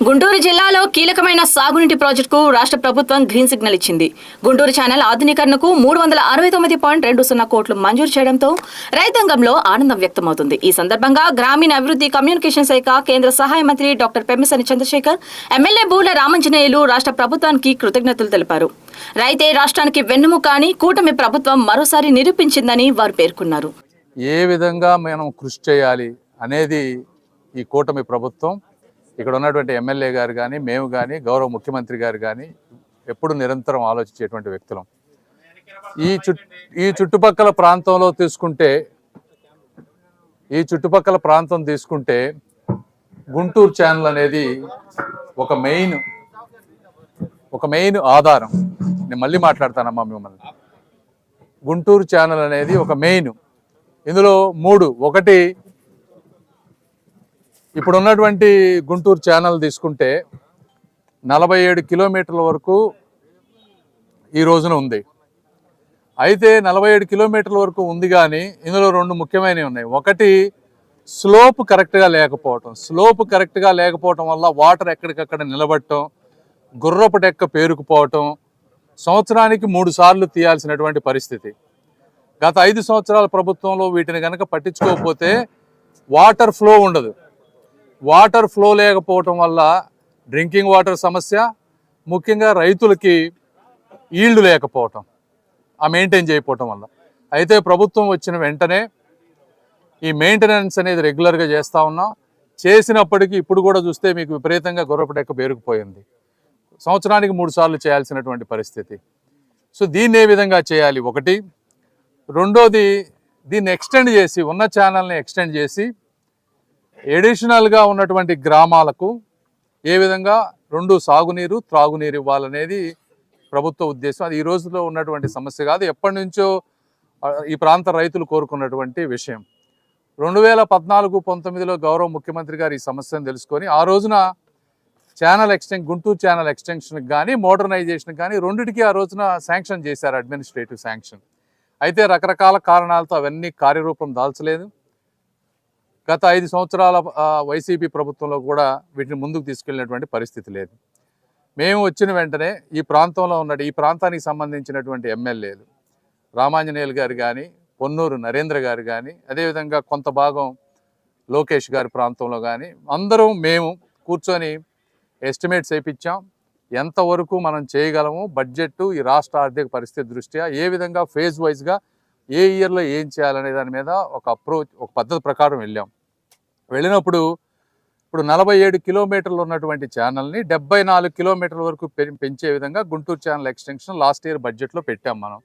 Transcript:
గుంటూరు జిల్లాలో కీలకమైన సాగునీటి ప్రాజెక్టుకు రాష్ట్ర ప్రభుత్వం గ్రీన్ సిగ్నల్ ఇచ్చింది. గుంటూరు ఛానల్ ఆధునీకరణకు 369.20 కోట్లు మంజూరు చేయడంతో రైతాంగంలో ఆనందం వ్యక్తమవుతుంది. ఈ సందర్భంగా గ్రామీణ అభివృద్ధి కమ్యూనికేషన్ శాఖ కేంద్ర సహాయ మంత్రి డాక్టర్ పెమ్మసాని చంద్రశేఖర్, ఎమ్మెల్యే బూల రామాంజనేయులు రాష్ట్ర ప్రభుత్వానికి కృతజ్ఞతలు తెలిపారు. రైతే రాష్ట్రానికి వెన్నుముక అని కూటమి ప్రభుత్వం మరోసారి నిరూపించిందని వారు పేర్కొన్నారు. ఏ విధంగా మనం కృషి చేయాలి అనేది ఈ కూటమి ప్రభుత్వం, ఇక్కడ ఉన్నటువంటి ఎమ్మెల్యే గారు కానీ, మేము కానీ, గౌరవ ముఖ్యమంత్రి గారు కానీ ఎప్పుడు నిరంతరం ఆలోచించేటువంటి వ్యక్తులం. ఈ చుట్టుపక్కల ప్రాంతంలో తీసుకుంటే గుంటూరు ఛానల్ అనేది ఒక మెయిన్ ఆధారం. నేను మళ్ళీ మాట్లాడతానమ్మా మిమ్మల్ని. గుంటూరు ఛానల్ అనేది ఒక మెయిన్. ఇందులో ఒకటి ఇప్పుడు ఉన్నటువంటి గుంటూరు ఛానల్ తీసుకుంటే 47 కిలోమీటర్ల వరకు ఈ రోజున ఉంది. అయితే 47 కిలోమీటర్ల వరకు ఉంది, కానీ ఇందులో 2 ముఖ్యమైనవి ఉన్నాయి. ఒకటి స్లోప్ కరెక్ట్గా లేకపోవటం వల్ల వాటర్ ఎక్కడికక్కడ నిలబడటం, గుర్రపు డెక్క పేరుకుపోవటం, సంవత్సరానికి 3 సార్లు తీయాల్సినటువంటి పరిస్థితి. గత 5 సంవత్సరాల ప్రభుత్వంలో వీటిని కనుక పట్టించుకోకపోతే వాటర్ ఫ్లో ఉండదు. వాటర్ ఫ్లో లేకపోవటం వల్ల డ్రింకింగ్ వాటర్ సమస్య, ముఖ్యంగా రైతులకి ఈల్డ్ లేకపోవటం, మెయింటైన్ చేయకపోవటం వల్ల. అయితే ప్రభుత్వం వచ్చిన వెంటనే ఈ మెయింటెనెన్స్ అనేది రెగ్యులర్గా చేస్తూ ఉన్నాం. చేసినప్పటికీ ఇప్పుడు కూడా చూస్తే మీకు విపరీతంగా గుర్రపు డెక్క పేరుకుపోయింది. సంవత్సరానికి 3 సార్లు చేయాల్సినటువంటి పరిస్థితి. సో దీన్ని ఏ విధంగా చేయాలి? ఒకటి. రెండోది, దీన్ని ఎక్స్టెండ్ చేసి, ఉన్న ఛానల్ని ఎక్స్టెండ్ చేసి ఎడిషనల్గా ఉన్నటువంటి గ్రామాలకు ఏ విధంగా 2 సాగునీరు, త్రాగునీరు ఇవ్వాలనేది ప్రభుత్వ ఉద్దేశం. అది ఈ రోజులో ఉన్నటువంటి సమస్య కాదు, ఎప్పటి నుంచో ఈ ప్రాంత రైతులు కోరుకున్నటువంటి విషయం. 2014-19లో గౌరవ ముఖ్యమంత్రి గారు ఈ సమస్యను తెలుసుకొని ఆ రోజున గుంటూరు ఛానల్ ఎక్స్టెన్షన్కి కానీ, మోడర్నైజేషన్కి కానీ రెండింటికి ఆ రోజున శాంక్షన్ చేశారు, అడ్మినిస్ట్రేటివ్ శాంక్షన్. అయితే రకరకాల కారణాలతో అవన్నీ కార్యరూపం దాల్చలేదు. గత 5 సంవత్సరాల వైసీపీ ప్రభుత్వంలో కూడా వీటిని ముందుకు తీసుకెళ్ళినటువంటి పరిస్థితి లేదు. మేము వచ్చిన వెంటనే ఈ ప్రాంతంలో ఈ ప్రాంతానికి సంబంధించినటువంటి ఎమ్మెల్యేలు రామాంజనేయులు గారు కానీ, పొన్నూరు నరేంద్ర గారు కానీ, అదేవిధంగా కొంత భాగం లోకేష్ గారి ప్రాంతంలో కానీ అందరం మేము కూర్చొని ఎస్టిమేట్స్ వేయించాం. ఎంతవరకు మనం చేయగలము, బడ్జెట్ ఈ రాష్ట్ర ఆర్థిక పరిస్థితి దృష్ట్యా ఏ విధంగా ఫేజ్ వైజ్గా ఏ ఇయర్లో ఏం చేయాలనే దాని మీద ఒక పద్ధతి ప్రకారం వెళ్ళినప్పుడు ఇప్పుడు 47 కిలోమీటర్లు ఉన్నటువంటి ఛానల్ని 74 కిలోమీటర్ల వరకు పెంచే విధంగా Guntur channel extension last year బడ్జెట్లో పెట్టాం మనం.